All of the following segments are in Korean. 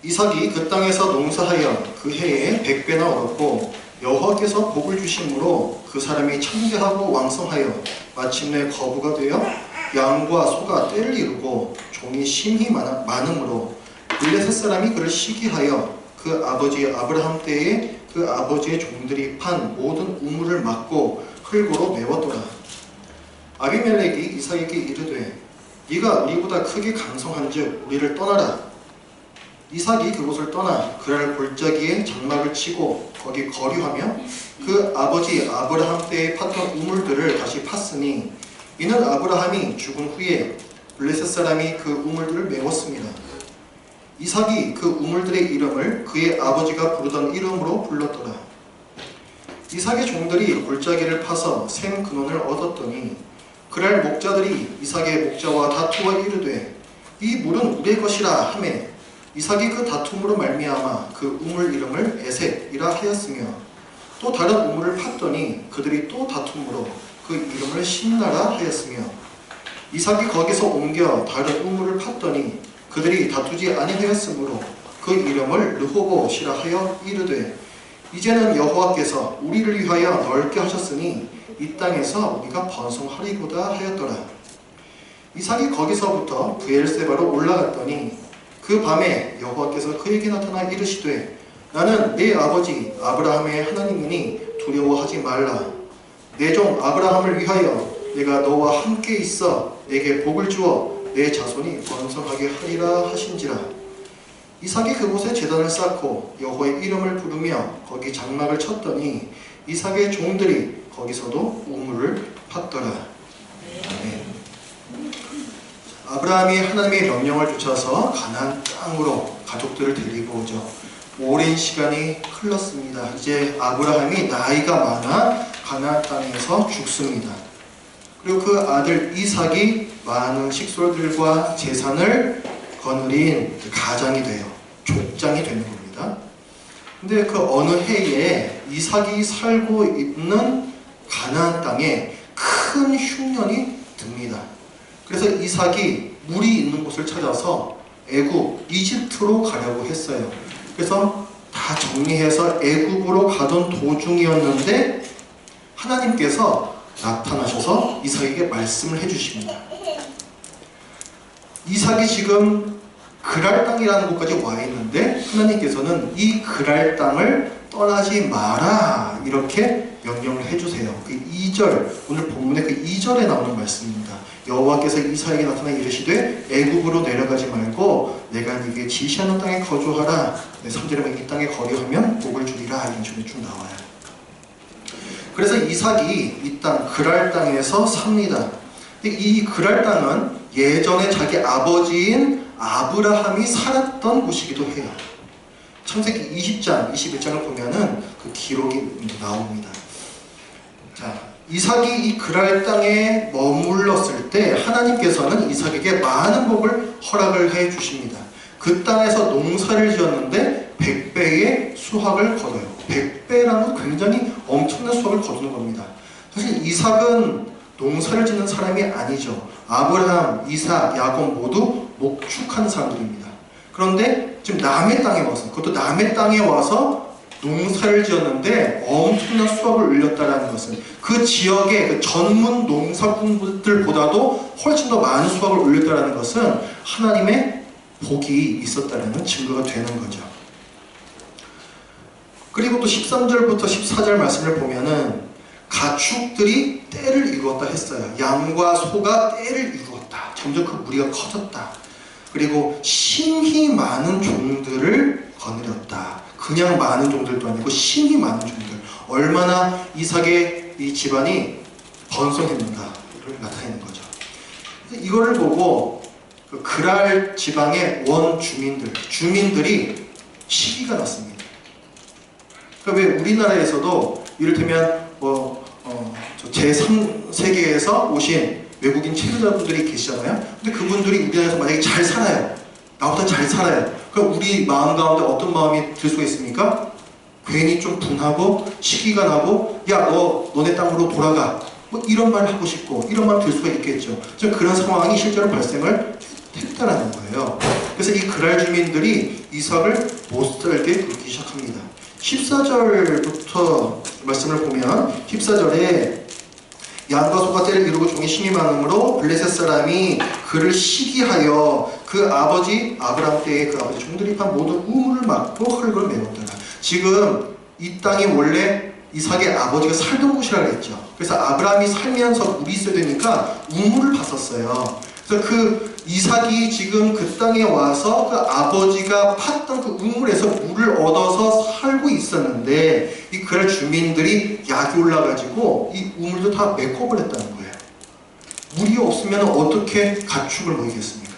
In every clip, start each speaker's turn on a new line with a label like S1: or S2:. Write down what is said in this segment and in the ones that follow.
S1: 이삭이 그 땅에서 농사하여 그 해에 100배나 얻었고 여호와께서 복을 주심으로 그 사람이 창대하고 왕성하여 마침내 거부가 되어 양과 소가 떼를 이루고 종이 심히 많음으로 블레셋 사람이 그를 시기하여 그 아버지 아브라함 때에 그 아버지의 종들이 판 모든 우물을 막고 흙으로 메웠더라. 아비멜렉이 이삭에게 이르되 네가 우리보다 크게 강성한즉 우리를 떠나라. 이삭이 그곳을 떠나 그랄 골짜기에 장막을 치고 거기 거류하며 그 아버지 아브라함 때에 팠던 우물들을 다시 팠으니 이는 아브라함이 죽은 후에 블레셋 사람이 그 우물들을 메웠습니다. 이삭이 그 우물들의 이름을 그의 아버지가 부르던 이름으로 불렀더라. 이삭의 종들이 골짜기를 파서 샘 근원을 얻었더니 그랄 목자들이 이삭의 목자와 다투어 이르되 이 물은 우리의 것이라 하매 이삭이 그 다툼으로 말미암아 그 우물 이름을 에색이라 하였으며 또 다른 우물을 팠더니 그들이 또 다툼으로 그 이름을 신나라 하였으며 이삭이 거기서 옮겨 다른 우물을 팠더니 그들이 다투지 아니하였으므로 그 이름을 르호봇이라 하여 이르되 이제는 여호와께서 우리를 위하여 넓게 하셨으니 이 땅에서 우리가 번성하리로다 하였더라. 이삭이 거기서부터 브엘세바로 올라갔더니 그 밤에 여호와께서 그에게 나타나 이르시되 나는 네 아버지 아브라함의 하나님이니 두려워하지 말라. 내 종 아브라함을 위하여 내가 너와 함께 있어 내게 복을 주어 내 자손이 번성하게 하리라 하신지라. 이삭이 그곳에 제단을 쌓고 여호와의 이름을 부르며 거기 장막을 쳤더니 이삭의 종들이 거기서도 우물을 팠더라. 아멘. 아브라함이 하나님의 명령을 쫓아서 가나안 땅으로 가족들을 데리고 오죠. 오랜 시간이 흘렀습니다. 이제 아브라함이 나이가 많아 가나안 땅에서 죽습니다. 그리고 그 아들 이삭이 많은 식솔들과 재산을 거느린 가장이 돼요. 족장이 되는 겁니다. 근데 그 어느 해에 이삭이 살고 있는 가나안 땅에 큰 흉년이 듭니다. 그래서 이삭이 물이 있는 곳을 찾아서 애굽, 이집트로 가려고 했어요. 그래서 다 정리해서 애굽으로 가던 도중이었는데 하나님께서 나타나셔서 이삭에게 말씀을 해주십니다. 이삭이 지금 그랄 땅이라는 곳까지 와 있는데 하나님께서는 이 그랄 땅을 떠나지 마라 이렇게 명령을 해주세요. 그 2절, 오늘 본문의 그 2절에 나오는 말씀입니다. 여호와께서 이삭에게 나타나 이르시되 애굽으로 내려가지 말고 내가 네게 지시하는 땅에 거주하라. 3절에 보면 이 땅에 거류하면 복을 주리라 이런 식으로 쭉 나와요. 그래서 이삭이 이 땅 그랄 땅에서 삽니다. 이 그랄 땅은 예전에 자기 아버지인 아브라함이 살았던 곳이기도 해요. 창세기 20장, 21장을 보면은 그 기록이 나옵니다. 자, 이삭이 이 그랄 땅에 머물렀을 때 하나님께서는 이삭에게 많은 복을 허락을 해 주십니다. 그 땅에서 농사를 지었는데 100배의 수확을 거둬요. 100배라는 굉장히 엄청난 수확을 거두는 겁니다. 사실 이삭은 농사를 짓는 사람이 아니죠. 아브라함, 이삭, 야곱 모두 목축하는 사람들입니다. 그런데 지금 남의 땅에 와서, 그것도 남의 땅에 와서 농사를 지었는데 엄청난 수확을 올렸다는 것은 그 지역의 그 전문 농사꾼들보다도 훨씬 더 많은 수확을 올렸다는 것은 하나님의 복이 있었다는 증거가 되는 거죠. 그리고 또 13절부터 14절 말씀을 보면은 가축들이 떼를 이루었다 했어요. 양과 소가 떼를 이루었다. 점점 그 무리가 커졌다. 그리고 심히 많은 종들을 거느렸다. 그냥 많은 종들도 아니고 심히 많은 종들. 얼마나 이삭의 이 집안이 번성했는가를 나타내는 거죠. 이거를 보고 그 그랄 지방의 주민들이 시기가 났습니다. 그러니까 왜 우리나라에서도 이를테면 제3세계에서 오신 외국인 체류자분들이 계시잖아요. 근데 그분들이 우리나라에서 만약에 잘 살아요. 나보다 잘 살아요. 그럼 우리 마음 가운데 어떤 마음이 들 수가 있습니까? 괜히 좀 분하고 시기가 나고 야 너네 땅으로 돌아가 뭐 이런 말을 하고 싶고 이런 말을 들 수가 있겠죠. 좀 그런 상황이 실제로 발생을 택다라는 거예요. 그래서 이 그랄 주민들이 이삭을 못 살게 굴기 시작합니다. 14절부터 말씀을 보면 14절에 양과 소가 떼를 이루고 종이 심이 많음으로 블레셋 사람이 그를 시기하여 그 아버지 아브람 때에 그 아버지 종들이 판 모든 우물을 막고 흙을 메웠더라. 지금 이 땅이 원래 이삭의 아버지가 살던 곳이라고 했죠. 그래서 아브람이 살면서 물이 있어야 되니까 우물을 봤었어요. 그래서 그 이삭이 지금 그 땅에 와서 그 아버지가 팠던 그 우물에서 물을 얻어서 살고 있었는데 이 그랄 주민들이 약이 올라가지고 이 우물도 다 메꿔버렸다는 거예요. 물이 없으면 어떻게 가축을 먹이겠습니까?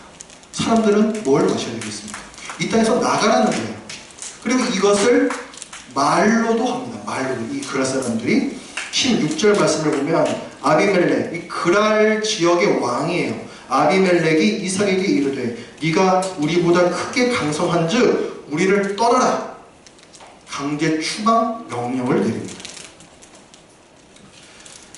S1: 사람들은 뭘 마셔야 되겠습니까? 이 땅에서 나가라는 거예요. 그리고 이것을 말로도 합니다. 말로 이 그랄 사람들이 16절 말씀을 보면 아비멜렉, 이 그랄 지역의 왕이에요. 아비멜렉이 이삭에게 이르되 네가 우리보다 크게 강성한즉 우리를 떠나라. 강제 추방 명령을 내립니다.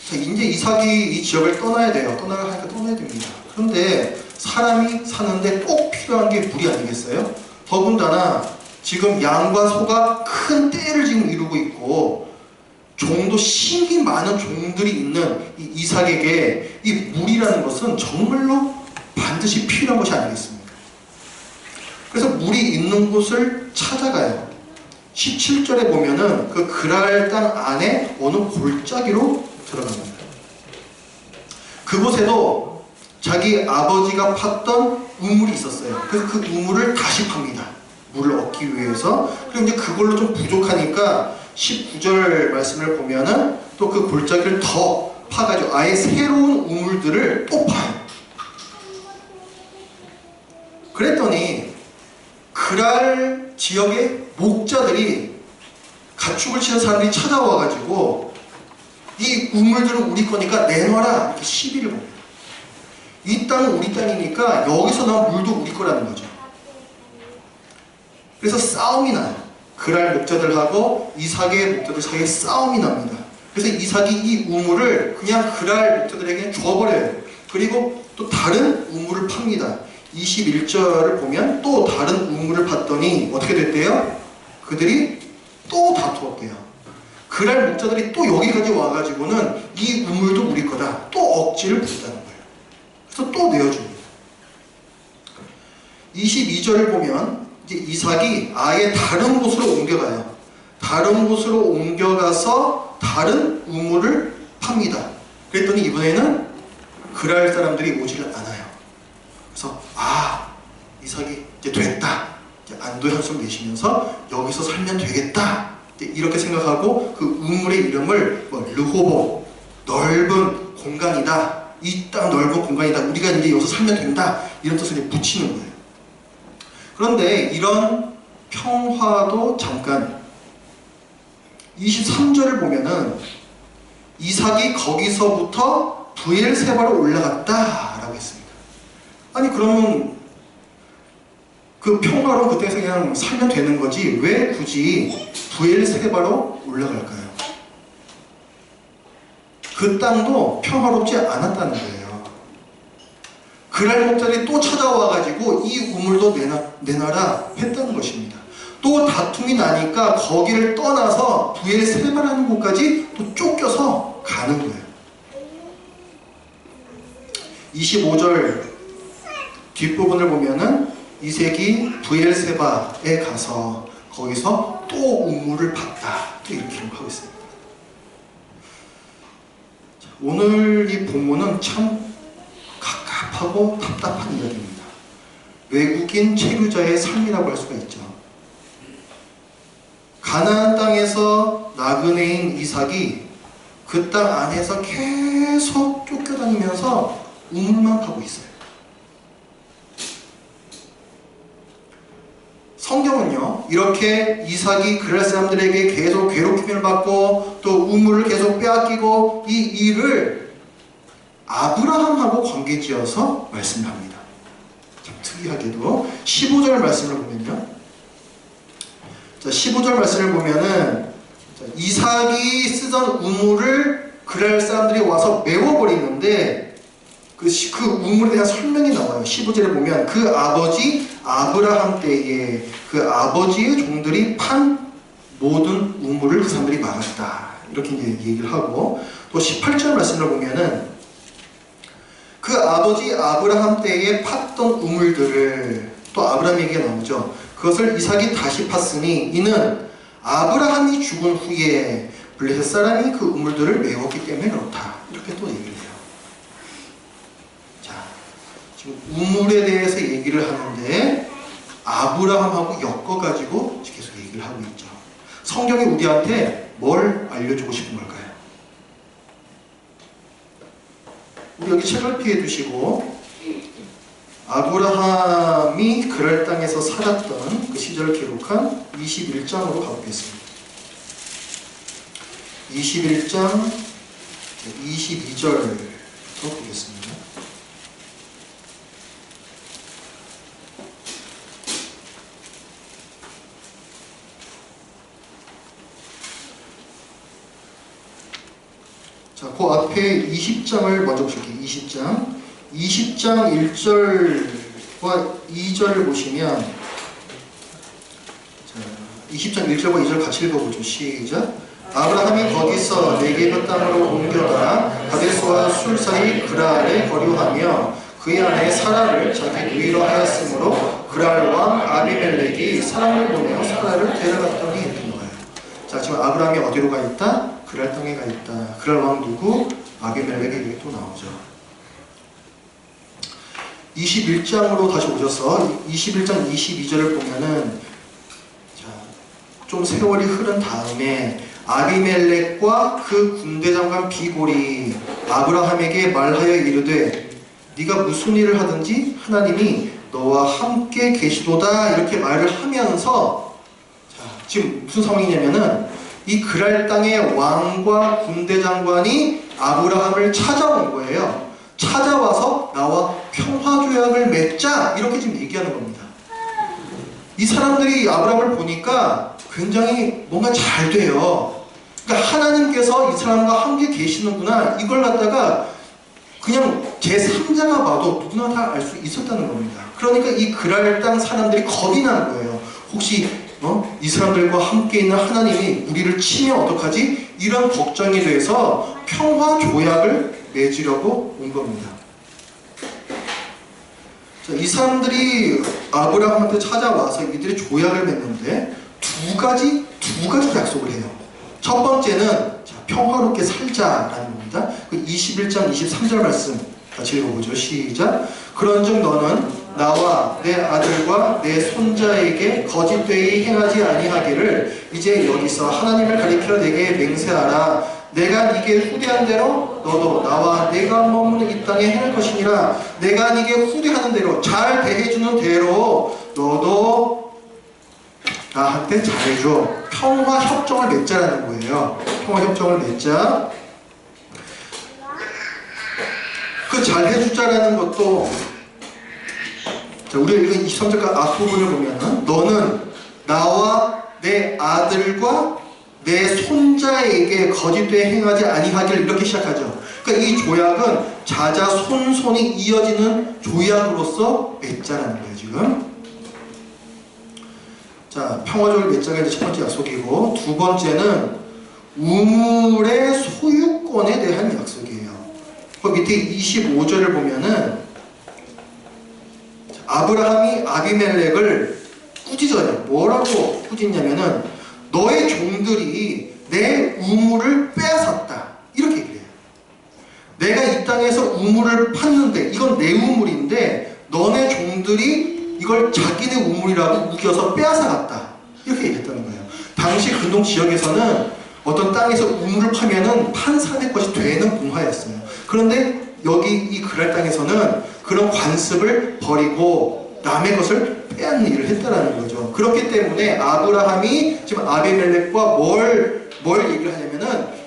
S1: 자, 이제 이삭이 이 지역을 떠나야 돼요. 떠나야 하니까 떠나야 됩니다. 그런데 사람이 사는데 꼭 필요한 게 물이 아니겠어요? 더군다나 지금 양과 소가 큰 떼를 지금 이루고 있고 종도 심이 많은 종들이 있는 이 이삭에게 이 물이라는 것은 정말로 반드시 필요한 것이 아니겠습니까? 그래서 물이 있는 곳을 찾아가요. 17절에 보면은 그 그랄 땅 안에 어느 골짜기로 들어갑니다. 그곳에도 자기 아버지가 팠던 우물이 있었어요. 그래서 그 우물을 다시 팝니다. 물을 얻기 위해서. 그리고 이제 그걸로 좀 부족하니까 19절 말씀을 보면은 또 그 골짜기를 더 파가지고 아예 새로운 우물들을 또 파요. 그랬더니 그랄 지역의 목자들이 가축을 치는 사람들이 찾아와가지고 이 우물들은 우리 거니까 내놔라 이렇게 시비를 겁니다. 이 땅은 우리 땅이니까 여기서 나온 물도 우리 거라는 거죠. 그래서 싸움이 나요. 그랄 목자들하고 이삭의 목자들 사이에 싸움이 납니다. 그래서 이삭이 이 우물을 그냥 그랄 목자들에게 줘버려요. 그리고 또 다른 우물을 팝니다. 21절을 보면 또 다른 우물을 팠더니 어떻게 됐대요? 그들이 또 다투었대요. 그랄 목자들이 또 여기까지 와가지고는 이 우물도 우리 거다. 또 억지를 부렸다는 거예요. 그래서 또 내어줍니다. 22절을 보면 이제 이삭이 아예 다른 곳으로 옮겨가요. 다른 곳으로 옮겨가서 다른 우물을 팝니다. 그랬더니 이번에는 그랄 사람들이 오지를 않아요. 그래서 이삭이 이제 됐다. 이제 안도의 한숨을 내쉬면서 여기서 살면 되겠다. 이렇게 생각하고 그 우물의 이름을 르호보, 넓은 공간이다. 이 땅 넓은 공간이다. 우리가 이제 여기서 살면 된다. 이런 뜻을 붙이는 거예요. 그런데 이런 평화도 잠깐 23절을 보면은 이삭이 거기서부터 브엘세바로 올라갔다라고 했습니다. 아니 그러면 그 평화로 그때에서 그냥 살면 되는 거지 왜 굳이 브엘세바로 올라갈까요? 그 땅도 평화롭지 않았다는 거예요. 그랄 목자들이 또 찾아와가지고 이 우물도 내놔라 했다는 것입니다. 또 다툼이 나니까 거기를 떠나서 브엘세바라는 곳까지 또 쫓겨서 가는 거예요. 25절 뒷부분을 보면은 이색이 브엘세바에 가서 거기서 또 우물을 팠다. 또 이렇게 기록하고 있습니다. 오늘 이 본문은 참 갑갑하고 답답한 이야기입니다. 외국인 체류자의 삶이라고 할 수가 있죠. 가나안 땅에서 나그네인 이삭이 그 땅 안에서 계속 쫓겨다니면서 우물만 파고 있어요. 성경은요, 이렇게 이삭이 그랄 사람들에게 계속 괴롭힘을 받고 또 우물을 계속 빼앗기고 이 일을 아브라함하고 관계지어서 말씀을 합니다. 참 특이하게도 15절 말씀을 보면요. 자, 15절 말씀을 보면은 이삭이 쓰던 우물을 그랄 사람들이 와서 메워버리는데 그 우물에 대한 설명이 나와요. 15절에 보면 그 아버지 아브라함 때에 그 아버지의 종들이 판 모든 우물을 그 사람들이 막았다. 이렇게 이제 얘기를 하고, 또 18절 말씀을 보면은 그 아버지 아브라함 때에 팠던 우물들을 또 아브라함 얘기가 나오죠. 그것을 이삭이 다시 팠으니 이는 아브라함이 죽은 후에 블레셋 사람이 그 우물들을 메웠기 때문에 그렇다. 이렇게 또 얘기를 해요. 자, 지금 우물에 대해서 얘기를 하는데 아브라함하고 엮어가지고 계속 얘기를 하고 있죠. 성경이 우리한테 뭘 알려주고 싶은 걸까요? 우리 여기 책을 피해 두시고 아브라함이 그랄 땅에서 살았던 그 시절을 기록한 21장으로 가보겠습니다. 21장 22절부터 보겠습니다. 자, 그 앞에 20장을 먼저 보실게요. 20장 1절과 2절을 보시면, 자, 20장 1절과 2절 같이 읽어보죠. 시작. 아브라함이 거기서 네게브 땅으로 옮겨가 가데스와 술 사이 그랄에 거류하며 그의 아내 사라를 자기 누이로 하였으므로 그랄 왕 아비멜렉이 사람을 보내어 사라를 데려갔더니 했던 거예요. 자, 지금 아브라함이 어디로 가 있다? 그랄 땅에 가 있다. 그랄 왕 누구? 아비멜렉이 여기 또 나오죠. 21장으로 다시 오셔서 21장 22절을 보면은, 자, 좀 세월이 흐른 다음에 아비멜렉과 그 군대 장관 비골이 아브라함에게 말하여 이르되 네가 무슨 일을 하든지 하나님이 너와 함께 계시도다. 이렇게 말을 하면서, 자, 지금 무슨 상황이냐면은 이 그랄 땅의 왕과 군대 장관이 아브라함을 찾아온 거예요. 찾아와서 나와 평화조약을 맺자. 이렇게 지금 얘기하는 겁니다. 이 사람들이 아브라함을 보니까 굉장히 뭔가 잘 돼요. 그러니까 하나님께서 이 사람과 함께 계시는구나. 이걸 갖다가 그냥 제3자가 봐도 누구나 다 알 수 있었다는 겁니다. 그러니까 이 그랄 땅 사람들이 겁이 난 거예요. 혹시 이 사람들과 함께 있는 하나님이 우리를 치면 어떡하지? 이런 걱정이 돼서 평화 조약을 맺으려고 온 겁니다. 자, 이 사람들이 아브라함한테 찾아와서 이들이 조약을 맺는데 두 가지 약속을 해요. 첫 번째는, 자, 평화롭게 살자라는 겁니다. 그 21장 23절 말씀 같이 읽어보죠. 시작. 그런즉 너는 나와 내 아들과 내 손자에게 거짓되이 행하지 아니하기를 이제 여기서 하나님을 가리켜 내게 맹세하라. 내가 네게 후대한 대로 너도 나와 내가 머무는 이 땅에 행할 것이니라. 내가 네게 후대하는 대로 잘 대해주는 대로 너도 나한테 잘해줘. 평화협정을 맺자라는 거예요. 평화협정을 맺자. 그 잘해주자라는 것도, 자, 우리가 읽은 23절과 앞부분을 보면은 너는 나와 내 아들과 내 손자에게 거짓되이 행하지 아니하기를 이렇게 시작하죠. 그러니까 이 조약은 자자손손이 이어지는 조약으로서 맺자라는 거예요. 지금, 자, 평화조약을 맺자가 이제 첫 번째 약속이고, 두 번째는 우물의 소유권에 대한 약속이에요. 그 밑에 25절을 보면은 아브라함이 아비멜렉을 꾸짖어요. 뭐라고 꾸짖냐면은 너의 종들이 내 우물을 빼앗았다. 이렇게 얘기해요. 내가 이 땅에서 우물을 팠는데 이건 내 우물인데 너네 종들이 이걸 자기네 우물이라고 우겨서 빼앗아갔다. 이렇게 얘기했다는 거예요. 당시 근동 지역에서는 어떤 땅에서 우물을 파면은 판 사람의 것이 되는 문화였어요. 그런데 여기 이 그랄 땅에서는 그런 관습을 버리고 남의 것을 빼앗는 일을 했다라는 거죠. 그렇기 때문에 아브라함이 지금 아비멜렉과 뭘 얘기를 하냐면은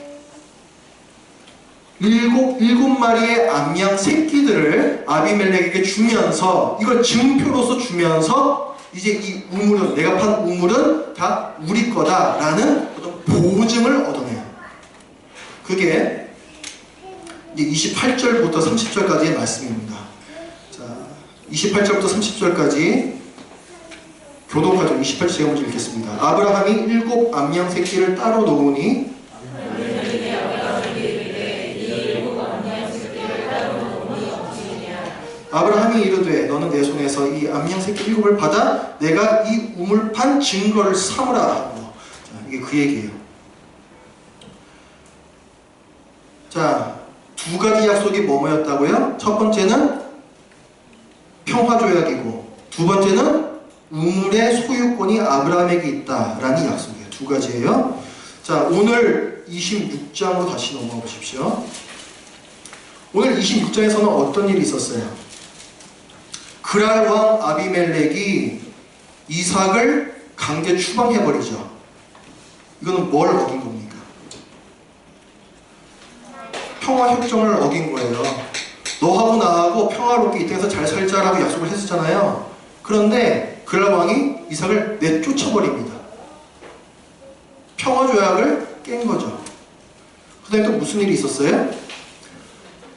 S1: 일곱 마리의 암양 새끼들을 아비멜렉에게 주면서 이걸 증표로서 주면서 이제 이 우물은, 내가 판 우물은 다 우리 거다라는 어떤 보증을 얻어내요. 그게 이제 28절부터 30절까지의 말씀입니다. 자, 28절부터 30절까지 교독하죠. 28절 제가 먼저 읽겠습니다. 아브라함이 7 암양 새끼를 따로 놓으니 아브라함이 이르되 너는 내 손에서 이 암양 새끼 7을 받아 내가 이 우물 판 증거를 삼으라 하고. 자, 이게 그 얘기예요. 자, 두 가지 약속이 뭐뭐였다고요? 첫 번째는 평화조약이고 두 번째는 우물의 소유권이 아브라함에게 있다라는 약속이에요. 두 가지예요. 자, 오늘 26장으로 다시 넘어가 보십시오. 오늘 26장에서는 어떤 일이 있었어요? 그랄 왕 아비멜렉이 이삭을 강제 추방해버리죠. 이거는 뭘 어긴 겁니까? 평화협정을 어긴 거예요. 너하고 나하고 평화롭게 이 땅에서 잘 살자라고 약속을 했었잖아요. 그런데 그랄 왕이 이삭을 내쫓아버립니다. 평화조약을 깬 거죠. 그 다음에 또 무슨 일이 있었어요?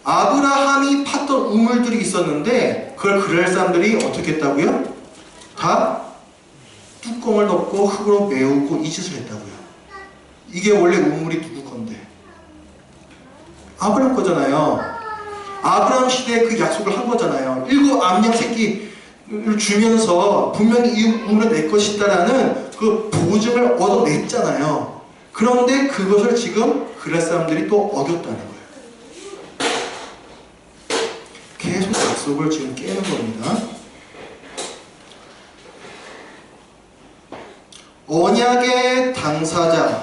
S1: 아브라함이 팠던 우물들이 있었는데 그걸 그랄 사람들이 어떻게 했다고요? 다 뚜껑을 덮고 흙으로 메우고 이 짓을 했다고요. 이게 원래 우물이 누구 건데? 아브라함 거잖아요. 아브라함 시대에 그 약속을 한 거잖아요. 7 암양 새끼를 주면서 분명히 이 우물은 내 것이다라는 그 보증을 얻어냈잖아요. 그런데 그것을 지금 그랄 사람들이 또 어겼다는 거예요. 계속 약속을 지금 깨는 겁니다. 언약의 당사자는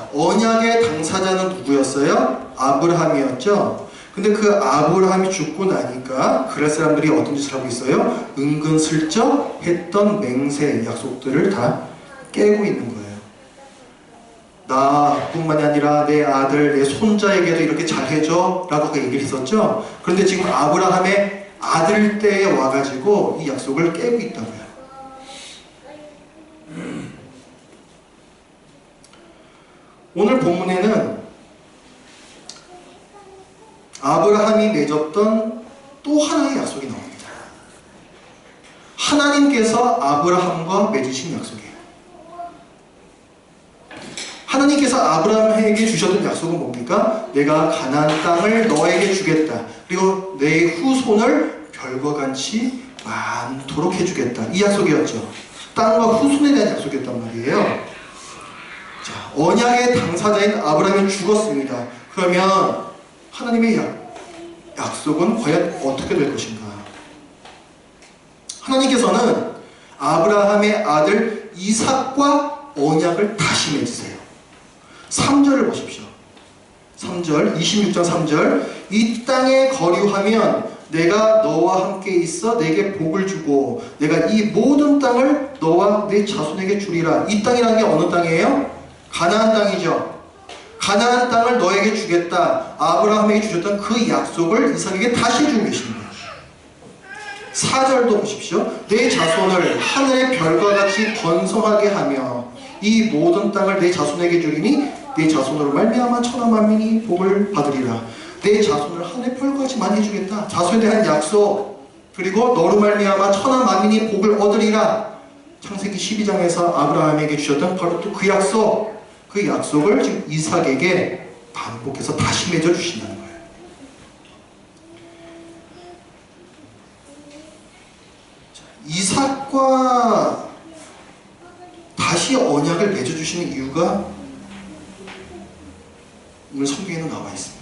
S1: 누구였어요? 아브라함이었죠. 근데 그 아브라함이 죽고 나니까 그랄 사람들이 어떤 짓을 하고 있어요? 은근슬쩍 했던 맹세, 약속들을 다 깨고 있는 거예요. 나뿐만이 아니라 내 아들, 내 손자에게도 이렇게 잘해줘 라고 얘기를 했었죠. 그런데 지금 아브라함의 아들 때에 와가지고 이 약속을 깨고 있다고요. 오늘 본문에는 아브라함이 맺었던 또 하나의 약속이 나옵니다. 하나님께서 아브라함과 맺으신 약속이에요. 하나님께서 아브라함에게 주셨던 약속은 뭡니까? 내가 가나안 땅을 너에게 주겠다. 그리고 내 후손을 별과 같이 많도록 해주겠다. 이 약속이었죠. 땅과 후손에 대한 약속이었단 말이에요. 자, 언약의 당사자인 아브라함이 죽었습니다. 그러면 하나님의 약속은 과연 어떻게 될 것인가? 하나님께서는 아브라함의 아들 이삭과 언약을 다시 맺으세요. 3절을 보십시오. 3절, 26장 3절. 이 땅에 거류하면 내가 너와 함께 있어 내게 복을 주고 내가 이 모든 땅을 너와 내 자손에게 주리라. 이 땅이라는 게 어느 땅이에요? 가나안 땅이죠. 가나안 땅을 너에게 주겠다. 아브라함에게 주셨던 그 약속을 이삭에게 다시 해주고 계십니다. 4절도 보십시오. 내 자손을 하늘의 별과 같이 번성하게 하며 이 모든 땅을 내 자손에게 주리니 내 자손으로 말미암아 천하 만민이 복을 받으리라. 내 자손을 하늘의 별과 같이 많이 해주겠다. 자손에 대한 약속, 그리고 너로 말미암아 천하 만민이 복을 얻으리라. 창세기 12장에서 아브라함에게 주셨던 바로 또 그 약속, 그 약속을 지금 이삭에게 반복해서 다시 맺어주신다는 거예요. 이삭과 다시 언약을 맺어주시는 이유가 오늘 성경에는 나와 있습니다.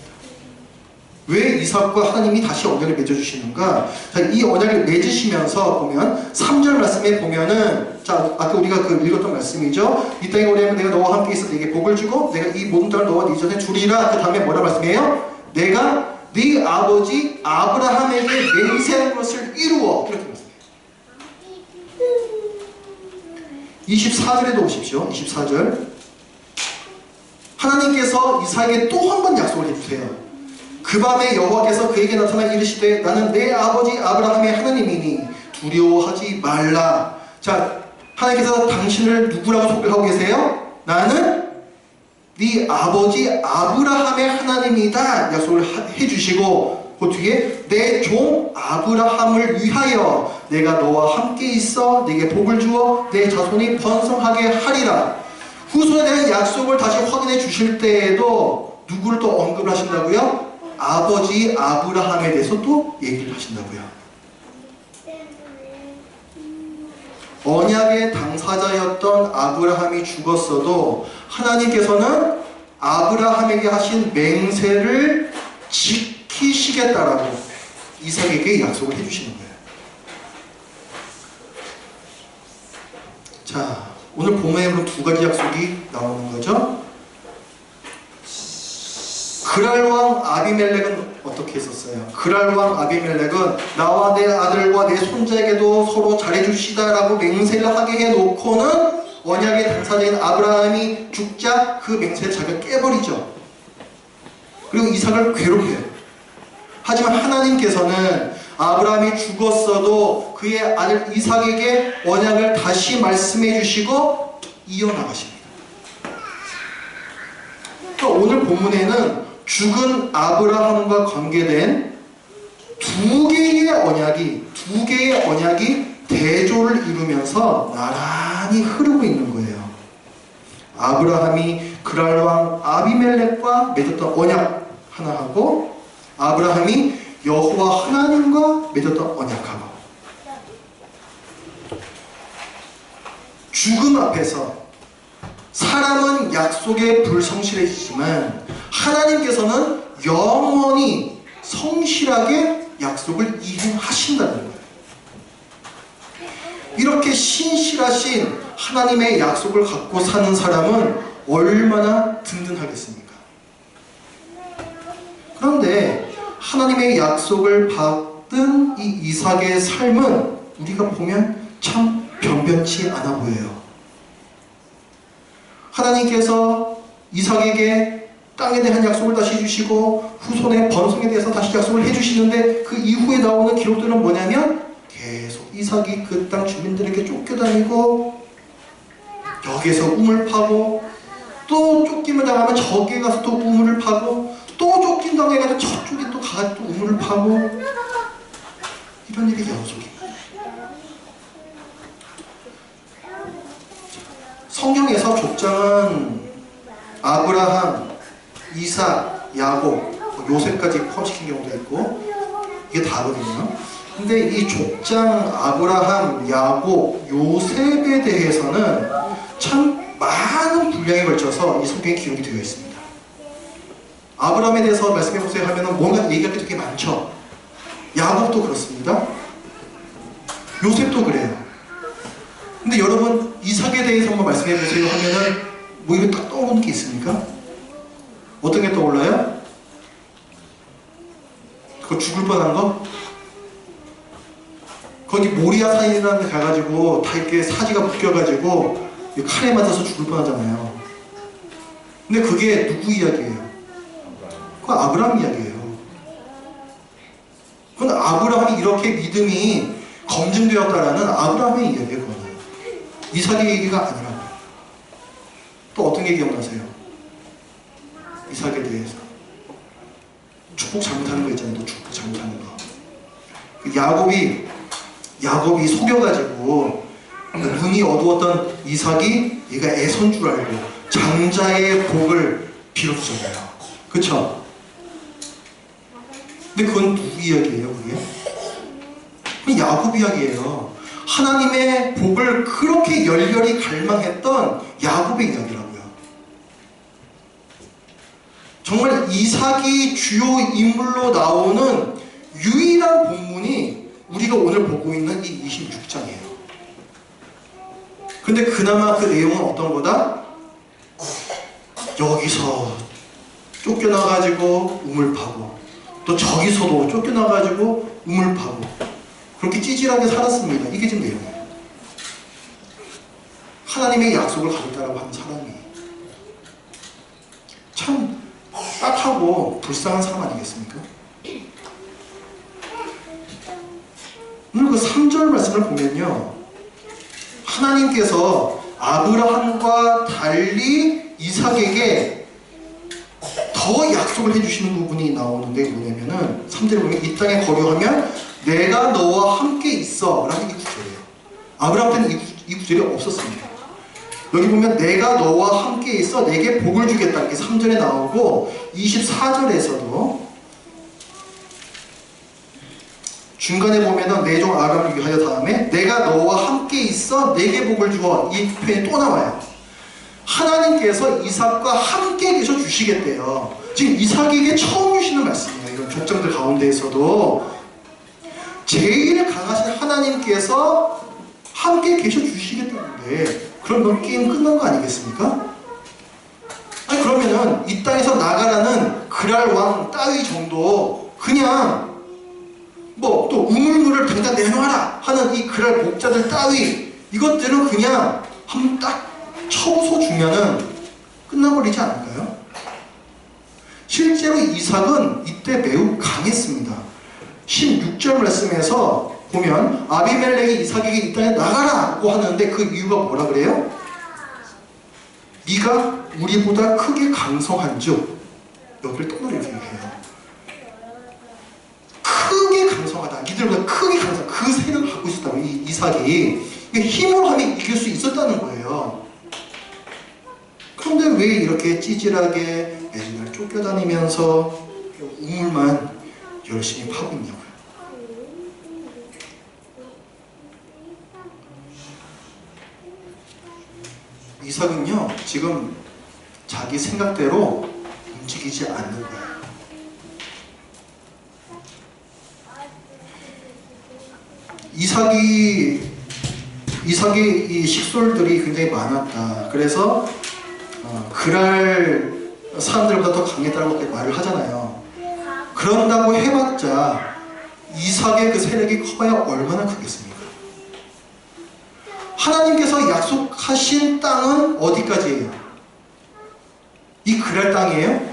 S1: 왜 이삭과 하나님이 다시 언약을 맺어주시는가? 자, 이 언약을 맺으시면서 보면 3절 말씀에 보면은, 자, 아까 우리가 읽었던 말씀이죠. 이 땅에 오려면 내가 너와 함께 있어 내게 복을 주고 내가 이 모든 땅을 너와 네 전에 주리라. 그 다음에 뭐라 말씀해요? 내가 네 아버지 아브라함에게 맹세한 것을 이루어. 이렇게 말씀해요. 24절에도 오십시오. 24절. 하나님께서 이삭에게 또 한 번 약속을 해주세요. 그 밤에 여호와께서 그에게 나타나 이르시되 나는 내 아버지 아브라함의 하나님이니 두려워하지 말라. 자, 하나님께서 당신을 누구라고 소개하고 계세요? 나는 네 아버지 아브라함의 하나님이다 약속을 해주시고 그 뒤에 내 종 아브라함을 위하여 내가 너와 함께 있어 네게 복을 주어 내 자손이 번성하게 하리라. 후손에 대한 약속을 다시 확인해 주실 때에도 누구를 또 언급을 하신다고요? 아버지 아브라함에 대해서 또 얘기를 하신다고요. 언약의 당사자였던 아브라함이 죽었어도 하나님께서는 아브라함에게 하신 맹세를 지키시겠다라고 이삭에게 약속을 해주시는 거예요. 자, 오늘 본문에 그럼 두 가지 약속이 나오는 거죠. 그랄왕 아비멜렉은 어떻게 했었어요? 그랄왕 아비멜렉은 나와 내 아들과 내 손자에게도 서로 잘해주시다라고 맹세를 하게 해놓고는 언약의 당사자인 아브라함이 죽자 그 맹세를 자기가 깨버리죠. 그리고 이삭을 괴롭혀요. 하지만 하나님께서는 아브라함이 죽었어도 그의 아들 이삭에게 언약을 다시 말씀해 주시고 이어나가십니다. 그러니까 오늘 본문에는 죽은 아브라함과 관계된 두 개의 언약이 대조를 이루면서 나란히 흐르고 있는 거예요. 아브라함이 그랄왕 아비멜렉과 맺었던 언약 하나하고 아브라함이 여호와 하나님과 맺었던 언약하고 죽음 앞에서 사람은 약속에 불성실해지지만 하나님께서는 영원히 성실하게 약속을 이행하신다는 거예요. 이렇게 신실하신 하나님의 약속을 갖고 사는 사람은 얼마나 든든하겠습니까? 그런데 하나님의 약속을 받은 이 이삭의 삶은 우리가 보면 참 변변치 않아 보여요. 하나님께서 이삭에게 땅에 대한 약속을 다시 해주시고 후손의 번성에 대해서 다시 약속을 해주시는데 그 이후에 나오는 기록들은 뭐냐면 계속 이삭이 그 땅 주민들에게 쫓겨다니고 여기에서 우물 파고 또 쫓김을 당하면 저기에 가서 또 우물을 파고 또 쫓긴 당해가지고 저쪽에 또 가서 또 우물을 파고 이런 일이 계속입니다. 성경에서 족장은 아브라함, 이삭, 야곱, 요셉까지 포함시킨 경우도 있고 이게 다거든요. 근데 이 족장 아브라함, 야곱, 요셉에 대해서는 참 많은 분량에 걸쳐서 이 성경에 기록이 되어 있습니다. 아브라함에 대해서 말씀해보세요 하면은 뭔가 얘기할 게 되게 많죠. 야곱도 그렇습니다. 요셉도 그래요. 근데 여러분 이삭에 대해서 한번 말씀해보세요 하면은 뭐 이거 딱 떠오르는 게 있습니까? 어떤 게 떠올라요? 그거 죽을 뻔한 거? 거기 모리아 산이라는 데 가가지고 다 이렇게 사지가 묶여가지고 칼에 맞아서 죽을 뻔하잖아요. 근데 그게 누구 이야기예요? 그건 아브라함 이야기예요. 그건 아브라함이 이렇게 믿음이 검증되었다라는 아브라함의 이야기예요. 그거는 이삭의 얘기가 아니라고요. 또 어떤 게 기억나세요? 이삭에 대해서 축복 잘못하는 거 있잖아요. 또 축복 잘못하는 거. 야곱이 속여가지고 눈이 어두웠던 이삭이 얘가 애선 줄 알고 장자의 복을 빌었잖아요. 그쵸? 근데 그건 누구 이야기예요? 그게? 야곱 이야기예요. 하나님의 복을 그렇게 열렬히 갈망했던 야곱의 이야기라고요. 정말 이삭이 주요 인물로 나오는 유일한 본문이 우리가 오늘 보고 있는 이 26장이에요. 근데 그나마 그 내용은 어떤 거다? 여기서 쫓겨나가지고 우물 파고 또 저기서도 쫓겨나가지고 우물 파고 그렇게 찌질하게 살았습니다. 이게 지금 내용이에요. 하나님의 약속을 가졌다라고 하는 사람이 참 딱하고 불쌍한 사람 아니겠습니까? 오늘 그 3절 말씀을 보면요, 하나님께서 아브라함과 달리 이삭에게 더 약속을 해주시는 부분이 나오는데 뭐냐면은 3절에 보면 이 땅에 거류하면 내가 너와 함께 있어 라는 이 구절이에요. 아브라함한테는 이 구절이 없었습니다. 여기 보면 내가 너와 함께 있어 내게 복을 주겠다 이렇게 3절에 나오고 24절에서도 중간에 보면은 내 종 아브라함을 위하여 다음에 내가 너와 함께 있어 내게 복을 주어 이 표현이 또 나와요. 하나님께서 이삭과 함께 계셔 주시겠대요. 지금 이삭에게 처음 주시는 말씀이에요. 이런 족장들 가운데에서도 제일 강하신 하나님께서 함께 계셔 주시겠다는데 그럼 게임 끝난 거 아니겠습니까? 아니 그러면은 이 땅에서 나가라는 그랄 왕 따위 정도 그냥 뭐 또 우물물을 당장 내놓아라 하는 이 그랄 목자들 따위 이것들은 그냥 한 딱 쳐서 주면은 끝나버리지 않을까요? 실제로 이삭은 이때 매우 강했습니다. 16절 말씀에서 보면 아비멜렉이 이삭에게 이 땅에 나가라고 하는데 그 이유가 뭐라 그래요? 네가 우리보다 크게 강성한즉 여기를 떠나려고 해요. 크게 강성하다. 니들보다 크게 강성. 그 세력을 갖고 있었다고 이 이삭이 힘으로 하면 이길 수 있었다는 거예요. 그런데 왜 이렇게 찌질하게 맨날 쫓겨다니면서 우물만 열심히 파고 있냐고요. 이삭은요 지금 자기 생각대로 움직이지 않는 거예요. 이삭이 이 식솔들이 굉장히 많았다. 그래서 그랄 사람들보다 더 강했다고 말을 하잖아요. 그런다고 해봤자 이삭의 그 세력이 커봐야 얼마나 크겠습니까? 하나님께서 약속하신 땅은 어디까지예요? 이 그랄 땅이에요?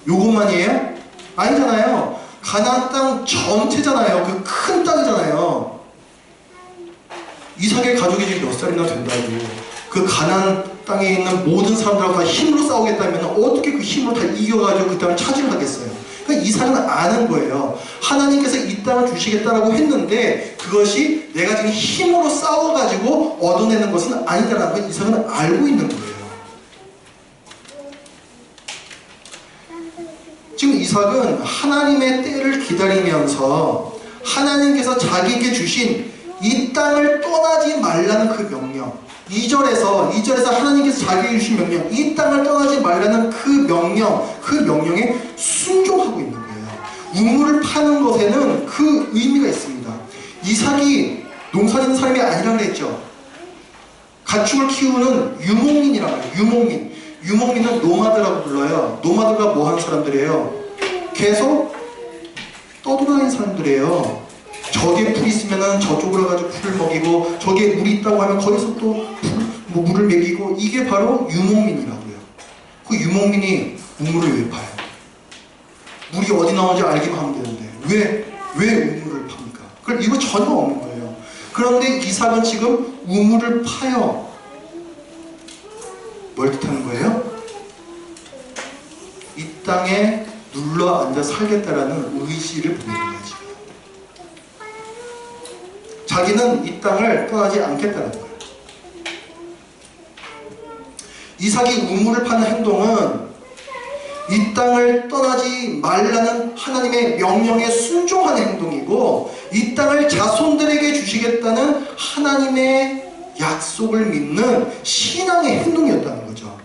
S1: 요것만이에요? 아니잖아요. 가나안 땅 전체잖아요. 그 큰 땅이잖아요. 이삭의 가족이 지금 몇 살이나 된다고 그 가나안 땅에 있는 모든 사람들하고 다 힘으로 싸우겠다면 어떻게 그 힘으로 다 이겨가지고 그 땅을 차지하겠어요? 그러니까 이삭은 아는 거예요. 하나님께서 이 땅을 주시겠다라고 했는데 그것이 내가 지금 힘으로 싸워가지고 얻어내는 것은 아니다라는 걸 이삭은 알고 있는 거예요. 지금 이삭은 하나님의 때를 기다리면서 하나님께서 자기에게 주신 이 땅을 떠나지 말라는 그 명령 2절에서 하나님께서 자기에게 주신 명령 이 땅을 떠나지 말라는 그 명령에 순종하고 있는 거예요. 우물을 파는 것에는 그 의미가 있습니다. 이삭이 농사짓는 사람이 아니라 그랬죠. 가축을 키우는 유목민이라고 해요. 유목민은 노마드라고 불러요. 노마드가 뭐 하는 사람들이에요? 계속 떠돌아다니는 사람들이에요. 저기에 풀이 있으면 저쪽으로 가지고 풀을 먹이고 저기에 물이 있다고 하면 거기서 또 물을 먹이고 이게 바로 유목민이라고요. 그 유목민이 우물을 왜 파요? 물이 어디 나오는지 알기만 하면 되는데 왜 우물을 팝니까? 그걸 이거 전혀 없는 거예요. 그런데 이삭은 지금 우물을 파요. 뭘 뜻하는 거예요? 이 땅에 눌러 앉아 살겠다라는 의지를 보이는 거예요. 지금. 자기는 이 땅을 떠나지 않겠다는 거예요. 이삭이 우물을 파는 행동은 이 땅을 떠나지 말라는 하나님의 명령에 순종하는 행동이고 이 땅을 자손들에게 주시겠다는 하나님의 약속을 믿는 신앙의 행동이었다는 거죠.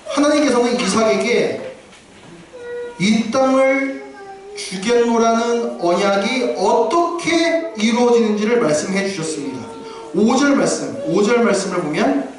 S1: 하나님께서는 이삭에게 이 땅을 주겠노라는 언약이 어떻게 이루어지는지를 말씀해 주셨습니다. 5절 말씀을 보면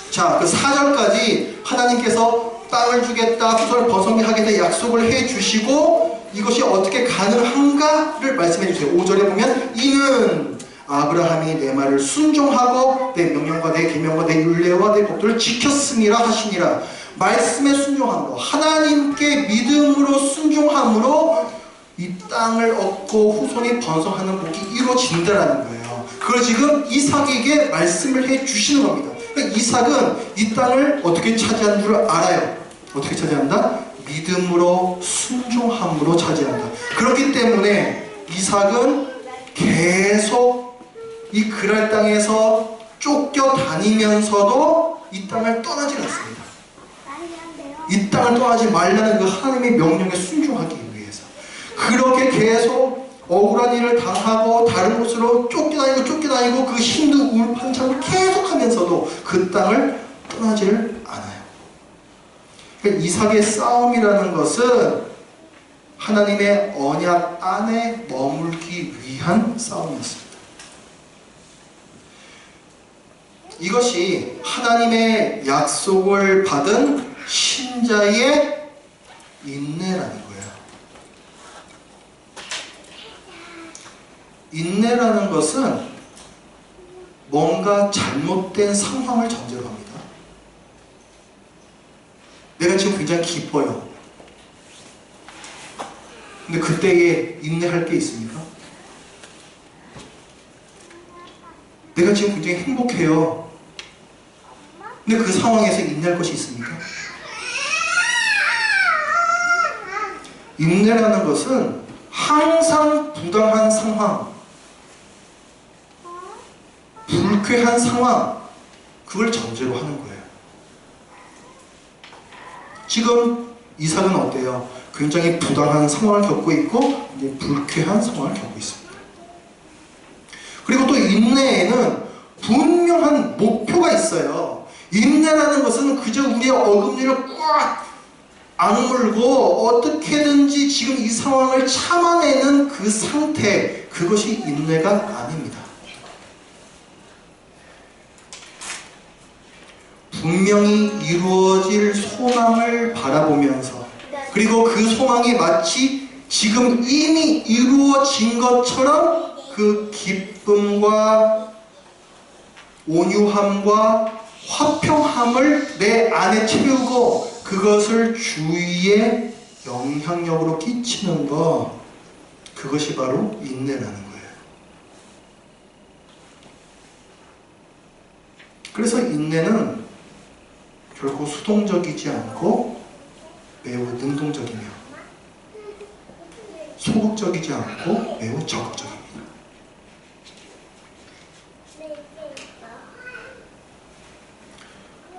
S1: 자, 그 4절까지 하나님께서 땅을 주겠다, 후손을 번성케 하겠다 약속을 해 주시고 이것이 어떻게 가능한가를 말씀해 주세요. 5절에 보면 이는 아브라함이 내 말을 순종하고 내 명령과 내 계명과 내 율례와 내 법도를 지켰음이라 하시니라. 말씀에 순종함으로 하나님께 믿음으로 순종함으로 이 땅을 얻고 후손이 번성하는 복이 이루어진다라는 거예요. 그걸 지금 이삭에게 말씀을 해 주시는 겁니다. 그러니까 이삭은 이 땅을 어떻게 차지한 줄 알아요. 어떻게 차지한다? 믿음으로 순종함으로 차지한다. 그렇기 때문에 이삭은 계속 이 그랄 땅에서 쫓겨다니면서도 이 땅을 떠나지 않습니다. 이 땅을 떠나지 말라는 그 하나님의 명령에 순종하기 위해서 그렇게 계속 억울한 일을 당하고 다른 곳으로 쫓겨다니고 그 힘든 우울판창을 계속하면서도 그 땅을 떠나지를 않아요. 그러니까 이삭의 싸움이라는 것은 하나님의 언약 안에 머물기 위한 싸움이었습니다. 이것이 하나님의 약속을 받은 신자의 인내라는 거예요. 인내라는 것은 뭔가 잘못된 상황을 전제로 합니다. 내가 지금 굉장히 기뻐요. 근데 그때에 인내할 게 있습니까? 내가 지금 굉장히 행복해요. 근데 그 상황에서 인내할 것이 있습니까? 인내라는 것은 항상 부당한 상황, 불쾌한 상황, 그걸 전제로 하는 거예요. 지금 이삭은 어때요? 굉장히 부당한 상황을 겪고 있고 불쾌한 상황을 겪고 있습니다. 그리고 또 인내에는 분명한 목표가 있어요. 인내라는 것은 그저 우리의 어금니를 꽉 악물고 어떻게든지 지금 이 상황을 참아내는 그 상태, 그것이 인내가 아닙니다. 분명히 이루어질 소망을 바라보면서 그리고 그 소망이 마치 지금 이미 이루어진 것처럼 그 기쁨과 온유함과 화평함을 내 안에 채우고 그것을 주위에 영향력으로 끼치는 것, 그것이 바로 인내라는 거예요. 그래서 인내는 결코 수동적이지 않고 매우 능동적이며 소극적이지 않고 매우 적극적입니다.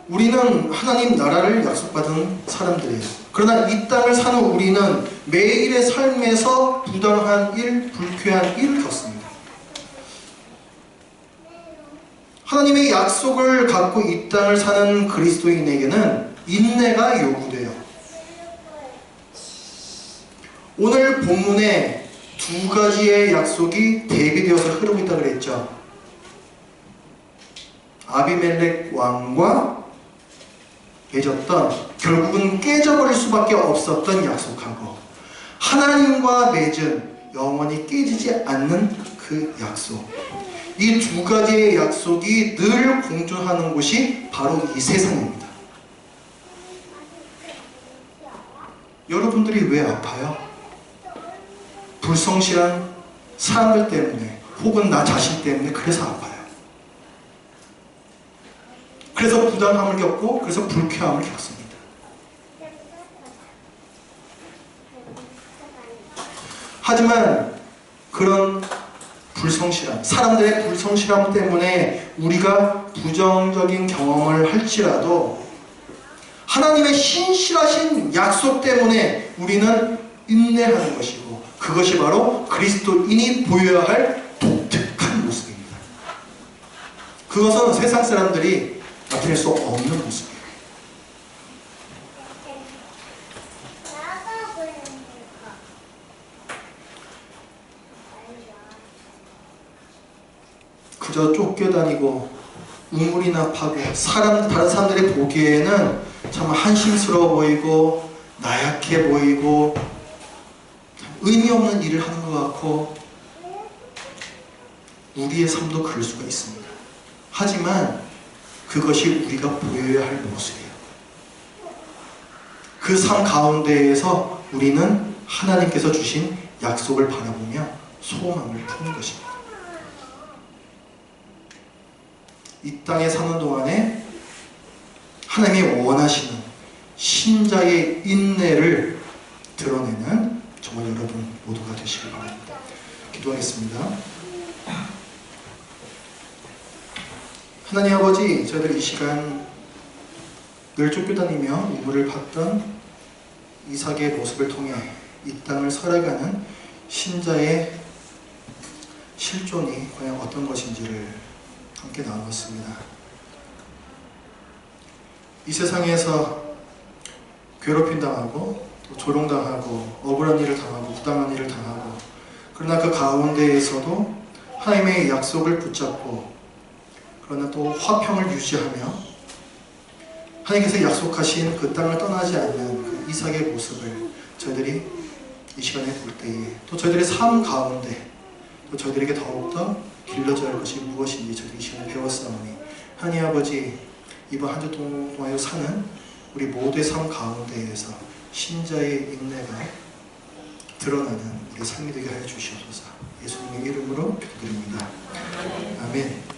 S1: 우리는 하나님 나라를 약속받은 사람들이에요. 그러나 이 땅을 사는 우리는 매일의 삶에서 부당한 일, 불쾌한 일을 겪습니다. 하나님의 약속을 갖고 이 땅을 사는 그리스도인에게는 인내가 요구돼요. 오늘 본문에 두 가지의 약속이 대비되어서 흐르고 있다고 그랬죠. 아비멜렉 왕과 맺었던, 결국은 깨져버릴 수밖에 없었던 약속하고 하나님과 맺은 영원히 깨지지 않는 그 약속, 이 두 가지의 약속이 늘 공존하는 곳이 바로 이 세상입니다. 여러분들이 왜 아파요? 불성실한 사람들 때문에 혹은 나 자신 때문에 그래서 아파요. 그래서 부당함을 겪고 그래서 불쾌함을 겪습니다. 하지만 그런 불성실함, 사람들의 불성실함 때문에 우리가 부정적인 경험을 할지라도 하나님의 신실하신 약속 때문에 우리는 인내하는 것이고, 그것이 바로 그리스도인이 보여야 할 독특한 모습입니다. 그것은 세상 사람들이 나타낼 수 없는 모습이에요. 그저 쫓겨다니고 우물이나 파고 다른 사람들이 보기에는 참 한심스러워 보이고 나약해 보이고 의미 없는 일을 하는 것 같고 우리의 삶도 그럴 수가 있습니다. 하지만 그것이 우리가 보여야 할 모습이에요. 그 삶 가운데에서 우리는 하나님께서 주신 약속을 바라보며 소망을 푸는 것입니다. 이 땅에 사는 동안에 하나님이 원하시는 신자의 인내를 드러내는 정말 여러분 모두가 되시길 바랍니다. 기도하겠습니다. 하나님 아버지, 저희들 이 시간 늘 쫓겨다니며 유물을 받던 이삭의 모습을 통해 이 땅을 살아가는 신자의 실존이 과연 어떤 것인지를 함께 나누었습니다. 이 세상에서 괴롭힘 당하고 또 조롱당하고 억울한 일을 당하고 부당한 일을 당하고, 그러나 그 가운데에서도 하나님의 약속을 붙잡고 그러나 또 화평을 유지하며 하나님께서 약속하신 그 땅을 떠나지 않는 그 이삭의 모습을 저희들이 이 시간에 볼 때에 또 저희들의 삶 가운데 또 저희들에게 더욱더 길러져야 할 것이 무엇인지 저희들이 이 시간에 배웠사오니, 하나님 아버지, 이번 한 주 동안에 사는 우리 모두의 삶 가운데에서 신자의 인내가 드러나는 우리 삶이 되게 하여 주시옵소서. 예수님의 이름으로 기도드립니다. 아멘.